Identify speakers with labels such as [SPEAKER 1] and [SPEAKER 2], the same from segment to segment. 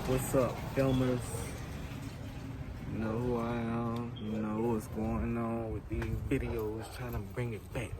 [SPEAKER 1] What's up, filmers? You know who I am, you know what's going on with these videos, trying to bring it back.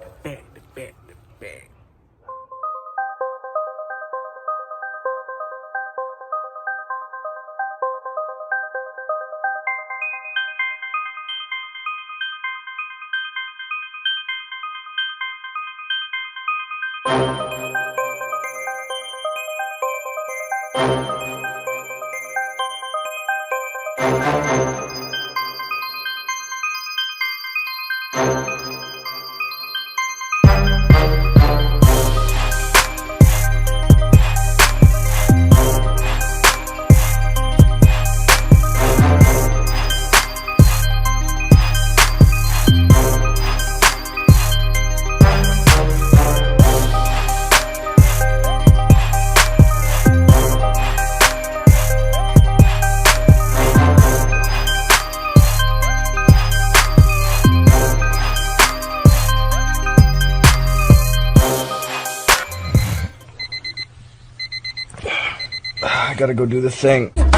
[SPEAKER 2] I gotta go do this thing.
[SPEAKER 1] It's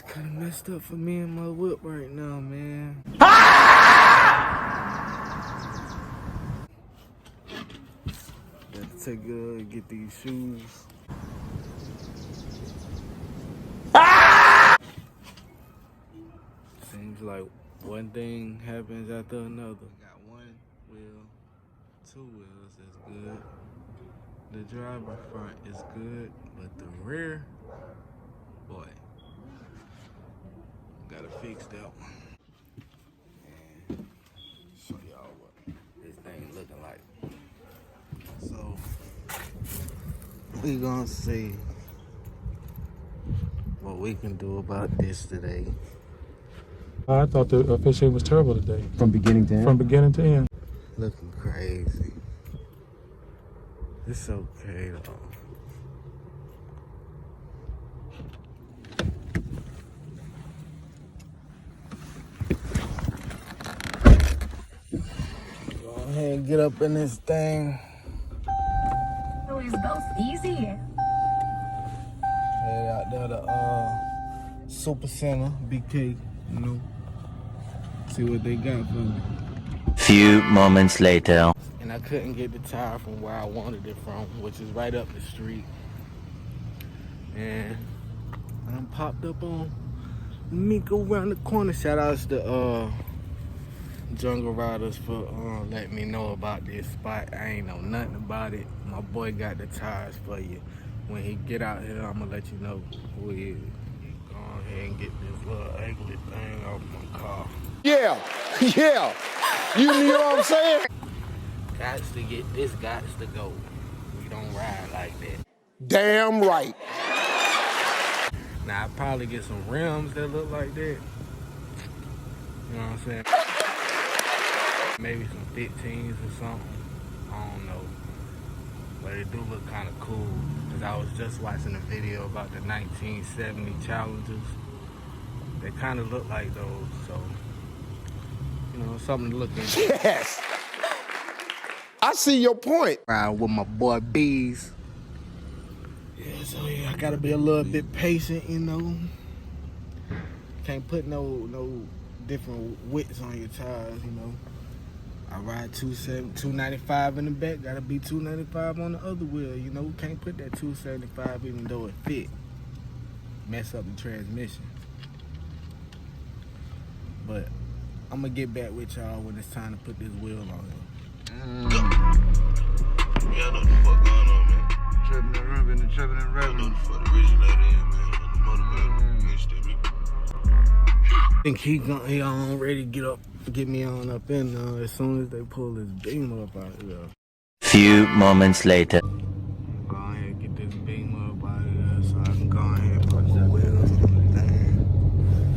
[SPEAKER 1] kind of messed up for me and my whip right now, man. Gotta take get these shoes. Seems like one thing happens after another. Got one wheel, two wheels is good. The driver front is good, but the rear, boy, gotta fix that one. And show y'all what this thing looking like. So we gonna see what we can do about this today.
[SPEAKER 3] I thought the officiating was terrible today.
[SPEAKER 2] From beginning to end?
[SPEAKER 3] From beginning to end.
[SPEAKER 1] Looking crazy. It's okay though. Go ahead and get up in this thing.
[SPEAKER 4] Always goes easy.
[SPEAKER 1] Head out there to Super Center, BK, you know. See what they got for me.
[SPEAKER 5] Few moments later.
[SPEAKER 1] And I couldn't get the tire from where I wanted it from, which is right up the street. And I popped up on Miko around the corner. Shout outs to Jungle Riders for letting me know about this spot. I ain't know nothing about it. My boy got the tires for you. When he get out here, I'm gonna let you know who he is. Go ahead and get this little ugly thing off my car.
[SPEAKER 6] Yeah. You know what I'm saying?
[SPEAKER 1] Gots to get this, gots to go. We don't ride like that.
[SPEAKER 6] Damn right.
[SPEAKER 1] Now, I'd probably get some rims that look like that. You know what I'm saying? Maybe some 15s or something. I don't know. But it do look kind of cool. Because I was just watching a video about the 1970 Challengers. They kind of look like those, so, you know, something to look into.
[SPEAKER 6] Yes. I see your point.
[SPEAKER 1] Ride with my boy Bees. Yeah, so yeah, I gotta be a little bit patient, you know. Can't put no different widths on your tires, you know. I ride 295 in the back, gotta be 295 on the other wheel, you know. Can't put that 275 even though it fit. Mess up the transmission. But I'm gonna get back with y'all when it's time to put this wheel on.
[SPEAKER 7] Yeah, I know the fuck going on, man.
[SPEAKER 1] Tripping and ripping and tripping and
[SPEAKER 7] I know
[SPEAKER 1] ripping.
[SPEAKER 7] the fuck the originator in, man. The motivator.
[SPEAKER 1] I think he ready to get me on up in as soon as they pull this beamer up out of there.
[SPEAKER 5] Few moments later.
[SPEAKER 1] Go ahead and get this beamer up out of there so I can go ahead and put the wheels on the thing.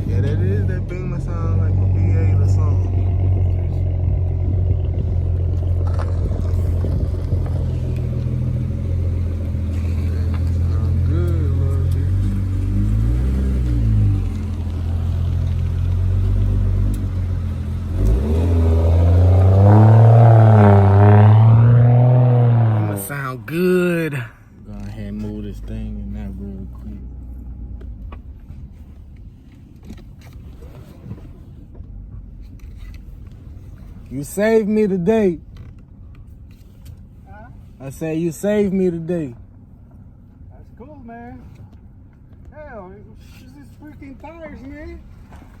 [SPEAKER 1] Yeah, that beamer sound like a V8 or something. Sound good, little bit. I'ma sound good. Go ahead and move throw this thing in that real quick. You saved me today.
[SPEAKER 2] Huh?
[SPEAKER 1] I said you saved me today.
[SPEAKER 2] That's cool, man. Hell, it's just freaking tires, man.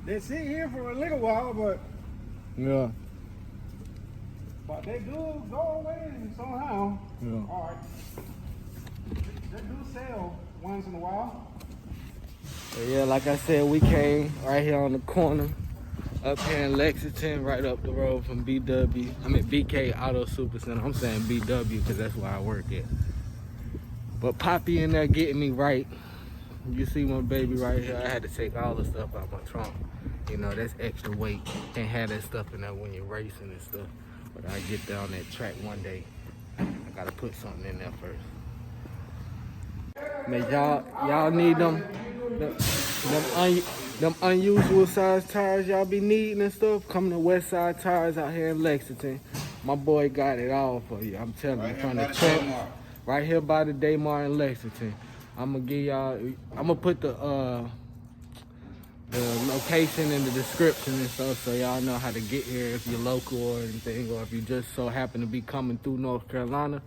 [SPEAKER 2] They sit here for a little while, but
[SPEAKER 1] Yeah.
[SPEAKER 2] they do go away somehow.
[SPEAKER 1] Yeah.
[SPEAKER 2] All right. They do sell once in a while.
[SPEAKER 1] But yeah, like I said, we came right here on the corner up here in Lexington, right up the road from BK Auto Super Center. I'm saying BW because that's where I work at. But Poppy in there getting me right. You see my baby right here. I had to take all the stuff out my trunk. You know, that's extra weight. Can't have that stuff in there when you're racing and stuff. But I get down that track one day. I gotta put something in there first. Man, y'all need them unusual size tires y'all be needing and stuff. Come to Westside Tires out here in Lexington. My boy got it all for you. I'm telling you, from the truck right here by the Daymar in Lexington. I'm gonna put the location in the description and stuff so y'all know how to get here if you're local or anything, or if you just so happen to be coming through North Carolina.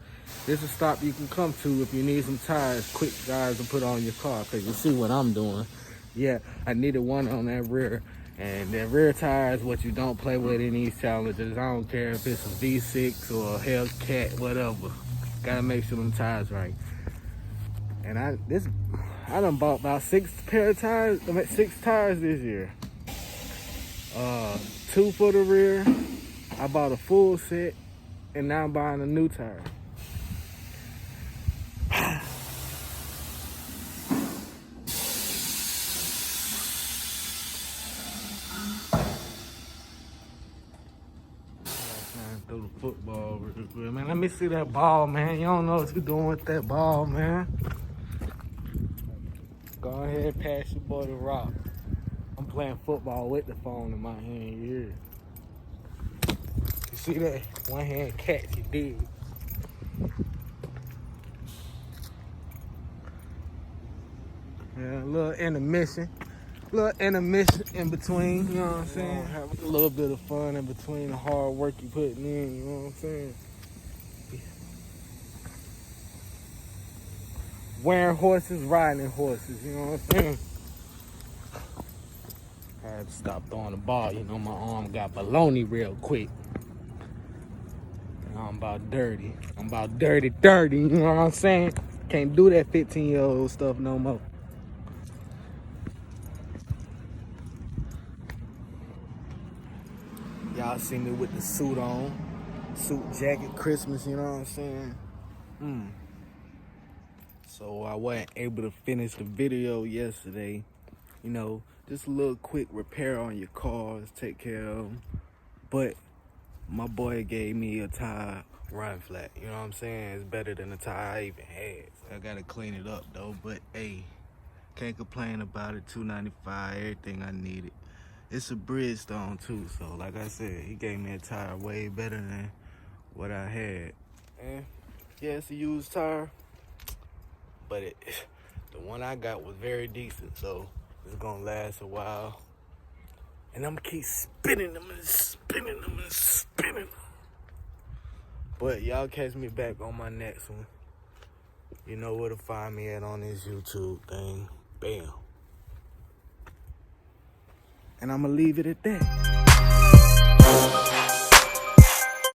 [SPEAKER 1] This is a stop you can come to if you need some tires, quick tires to put on your car, because you see what I'm doing. Yeah, I needed one on that rear, and that rear tire is what you don't play with in these challenges. I don't care if it's a V6 or a Hellcat, whatever. Gotta make sure them tires right. And I done bought about 6 tires this year. 2 for the rear. I bought a full set, and now I'm buying a new tire. Throw the football real quick, man. Let me see that ball, man. You don't know what you're doing with that ball, man. Go ahead and pass your boy the rock. I'm playing football with the phone in my hand here. You see that? One hand catch, you dig. Yeah, a little intermission. In between, you know what I'm saying? Have a little bit of fun in between the hard work you putting in, you know what I'm saying? Wearing horses, riding horses, you know what I'm saying? I had to stop throwing the ball, you know, my arm got baloney real quick. And I'm about dirty, you know what I'm saying? Can't do that 15-year-old stuff no more. Y'all see me with the suit on, suit jacket, Christmas, you know what I'm saying? So I wasn't able to finish the video yesterday. You know, just a little quick repair on your cars, take care of them. But my boy gave me a tire run flat, you know what I'm saying? It's better than the tire I even had. So I gotta clean it up though, but hey, can't complain about it. $295, everything I needed. It's a Bridgestone too, so like I said, he gave me a tire way better than what I had. And yeah, it's a used tire, but the one I got was very decent, so it's gonna last a while. And I'm gonna keep spinning them and spinning them and spinning them. But y'all catch me back on my next one. You know where to find me at on this YouTube thing. Bam. And I'm gonna leave it at that.